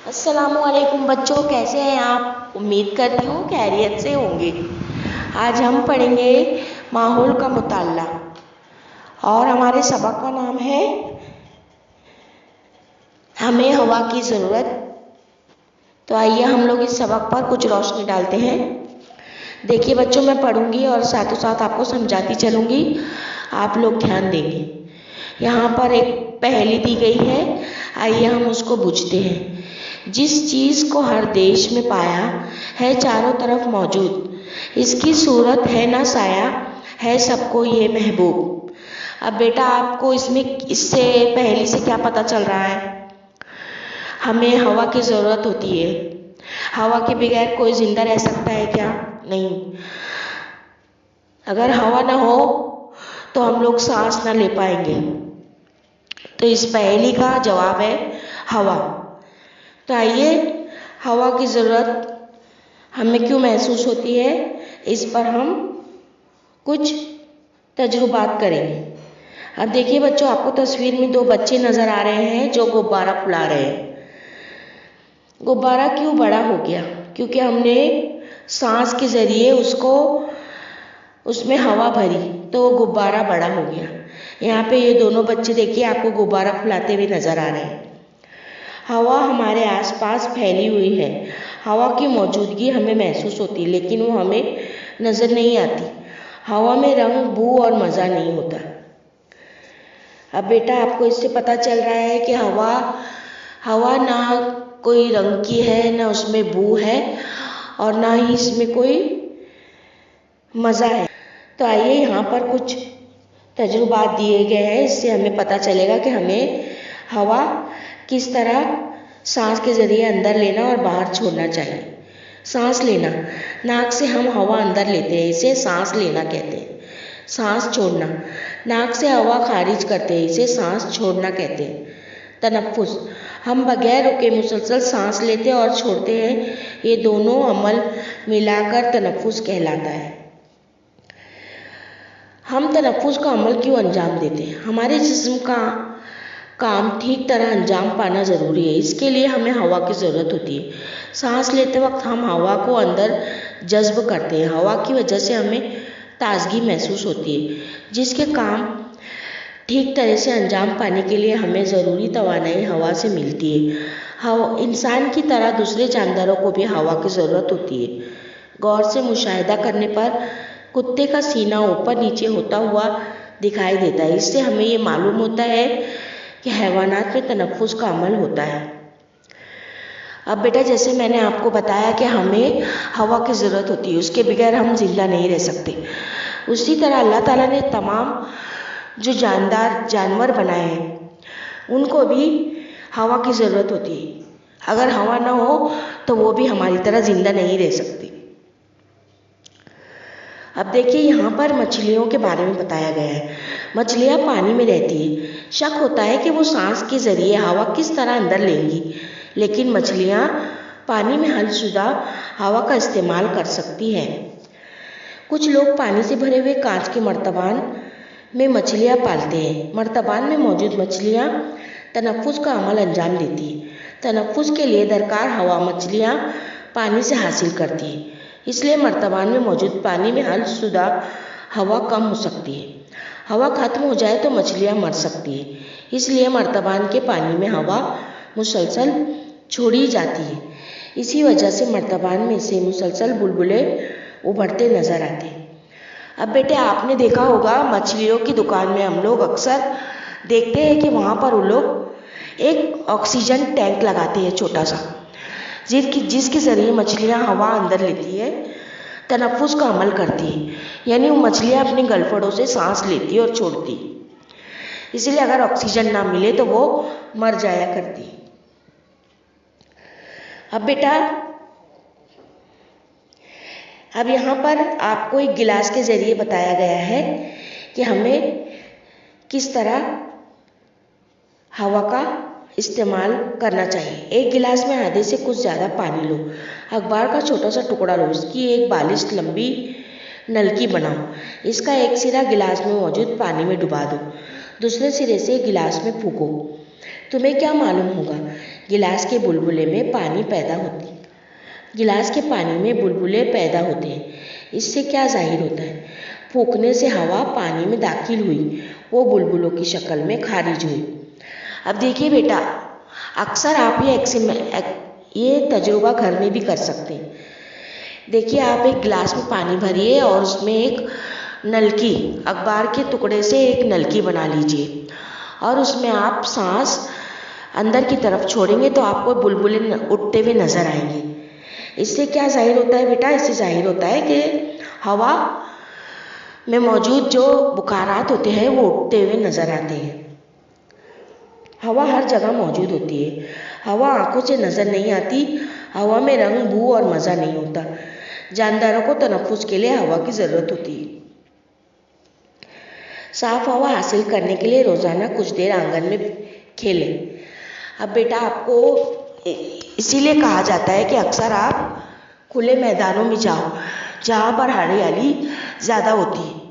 अस्सलामुअलैकुम बच्चों, कैसे हैं आप? उम्मीद करती हूँ खैरियत से होंगे। आज हम पढ़ेंगे माहौल का मुताल्ला और हमारे सबक का नाम है हमें हवा की ज़रूरत। तो आइए हम लोग इस सबक पर कुछ रोशनी डालते हैं। देखिए बच्चों, मैं पढ़ूंगी और साथों साथ आपको समझाती चलूंगी, आप लोग ध्यान देंगे। यहाँ पर एक पहेली दी गई है, आइए हम उसको बूझते हैं। जिस चीज़ को हर देश में पाया है चारों तरफ मौजूद, इसकी सूरत है ना साया, है सबको ये महबूब। अब बेटा आपको इससे पहेली से क्या पता चल रहा है? हमें हवा की ज़रूरत होती है। हवा के बगैर कोई जिंदा रह सकता है क्या? नहीं। अगर हवा ना हो तो हम लोग सांस ना ले पाएंगे। तो इस पहेली का जवाब है हवा। तो आइए, हवा की ज़रूरत हमें क्यों महसूस होती है, इस पर हम कुछ तजुर्बात करेंगे। अब देखिए बच्चों, आपको तस्वीर में दो बच्चे नज़र आ रहे हैं जो गुब्बारा फुला रहे हैं। गुब्बारा क्यों बड़ा हो गया? क्योंकि हमने सांस के ज़रिए उसमें हवा भरी, तो वो गुब्बारा बड़ा हो गया। यहाँ पे ये दोनों बच्चे देखिए आपको गुब्बारा फुलाते हुए नज़र आ रहे हैं। हवा हमारे आसपास फैली हुई है। हवा की मौजूदगी हमें महसूस होती है, लेकिन वो हमें नज़र नहीं आती। हवा में रंग, बू और मज़ा नहीं होता। अब बेटा आपको इससे पता चल रहा है कि हवा ना कोई रंग की है, ना उसमें बू है और ना ही इसमें कोई मज़ा है। तो आइए यहाँ पर कुछ तजुर्बात दिए गए हैं, इससे हमें पता चलेगा कि हमें हवा किस तरह सांस के ज़रिए अंदर लेना और बाहर छोड़ना चाहिए। सांस लेना, नाक से हम हवा अंदर लेते हैं, इसे सांस लेना कहते हैं। सांस छोड़ना, नाक से हवा खारिज करते हैं, इसे सांस छोड़ना कहते हैं। तनफ्फुस, हम बगैर रुके मुसलसल सांस लेते और छोड़ते हैं, ये दोनों अमल मिलाकर तनफ्फुस कहलाता है। हम तनफ्फुस का अमल क्यों अंजाम देते हैं? हमारे जिस्म का काम ठीक तरह अंजाम पाना ज़रूरी है, इसके लिए हमें हवा की ज़रूरत होती है। सांस लेते वक्त हम हवा को अंदर जज्ब करते हैं। हवा की वजह से हमें ताजगी महसूस होती है, जिसके काम ठीक तरह से अंजाम पाने के लिए हमें ज़रूरी तवानाई हवा से मिलती है। हवा इंसान की तरह दूसरे जानदारों को भी हवा की ज़रूरत होती है। गौर से मुशाहिदा करने पर कुत्ते का सीना ऊपर नीचे होता हुआ दिखाई देता है। इससे हमें ये मालूम होता है कि हैवानात में तनफ्फुस का अमल होता है। अब बेटा जैसे मैंने आपको बताया कि हमें हवा की ज़रूरत होती है, उसके बगैर हम जिंदा नहीं रह सकते। उसी तरह अल्लाह ताला ने तमाम जो जानदार जानवर बनाए हैं, उनको भी हवा की ज़रूरत होती है। अगर हवा ना हो तो वो भी हमारी तरह जिंदा नहीं रह सकती। अब देखिए यहाँ पर मछलियों के बारे में बताया गया है। मछलियाँ पानी में रहती है। शक होता है कि वो सांस के ज़रिए हवा किस तरह अंदर लेंगी, लेकिन मछलियाँ पानी में हलशुदा हवा का इस्तेमाल कर सकती हैं। कुछ लोग पानी से भरे हुए कांच के मर्तबान में मछलियाँ पालते हैं। मर्तबान में मौजूद मछलियाँ तनफ्फुस का अमल अंजाम देती है। तनफ्फुस के लिए दरकार हवा मछलियाँ पानी से हासिल करती है, इसलिए मर्तबान में मौजूद पानी में हलशुदा हवा कम हो सकती है। हवा खत्म हो जाए तो मछलियाँ मर सकती है, इसलिए मर्तबान के पानी में हवा मुसलसल छोड़ी जाती है। इसी वजह से मर्तबान में से मुसलसल बुलबुले उभरते नज़र आते हैं। अब बेटे आपने देखा होगा मछलियों की दुकान में हम लोग अक्सर देखते हैं कि वहाँ पर वो लोग एक ऑक्सीजन टैंक लगाते हैं छोटा सा, जिसके ज़रिए मछलियाँ हवा अंदर लेती है, तनफ्फुस का अमल करती है। यानी वो मछलियाँ अपने गलफड़ों से सांस लेती और छोड़ती, इसलिए अगर ऑक्सीजन ना मिले तो वो मर जाया करती। अब बेटा अब यहाँ पर आपको एक गिलास के ज़रिए बताया गया है कि हमें किस तरह हवा का इस्तेमाल करना चाहिए। एक गिलास में आधे से कुछ ज़्यादा पानी लो। अखबार का छोटा सा टुकड़ा लो, इसकी एक बालिश लंबी नलकी बनाओ। इसका एक सिरा गिलास में मौजूद पानी में डुबा दो, दूसरे सिरे से गिलास में फूको। तुम्हें क्या मालूम होगा, गिलास के बुलबुले में पानी पैदा होती गिलास के पानी में बुलबुले पैदा होते हैं। इससे क्या जाहिर होता है? फूंकने से हवा पानी में दाखिल हुई, वो बुलबुलों की शक्ल में खारिज हुई। अब देखिए बेटा, अक्सर आप ये तजुर्बा घर में भी कर सकते हैं। देखिए, आप एक गिलास में पानी भरिए और उसमें एक नलकी, अखबार के टुकड़े से एक नलकी बना लीजिए और उसमें आप सांस अंदर की तरफ छोड़ेंगे तो आपको बुलबुले उठते हुए नजर आएंगे। इससे क्या जाहिर होता है बेटा? इससे जाहिर होता है कि हवा में मौजूद जो बुखारात होते हैं वो उठते हुए नजर आते हैं। हवा हर जगह मौजूद होती है। हवा आंखों से नजर नहीं आती। हवा में रंग, बू और मज़ा नहीं होता। जानदारों को तनफ्फुस के लिए हवा की ज़रूरत होती है। साफ हवा हासिल करने के लिए रोज़ाना कुछ देर आंगन में खेलें। अब बेटा, आपको इसीलिए कहा जाता है कि अक्सर आप खुले मैदानों में जाओ जहाँ पर हरियाली ज़्यादा होती है।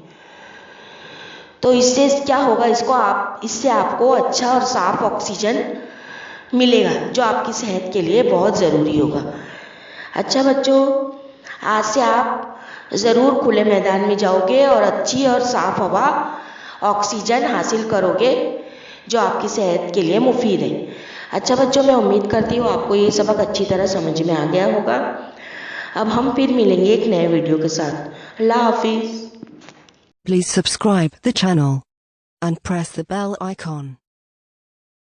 तो इससे क्या होगा, इससे आपको अच्छा और साफ ऑक्सीजन मिलेगा जो आपकी सेहत के लिए बहुत ज़रूरी होगा। अच्छा बच्चों, आज से आप ज़रूर खुले मैदान में जाओगे और अच्छी और साफ हवा, ऑक्सीजन हासिल करोगे जो आपकी सेहत के लिए मुफीद है। अच्छा बच्चों, मैं उम्मीद करती हूँ आपको ये सबक अच्छी तरह समझ में आ गया होगा। अब हम फिर मिलेंगे एक नए वीडियो के साथ। अल्लाह हाफिज़। Please subscribe the channel and press the bell icon.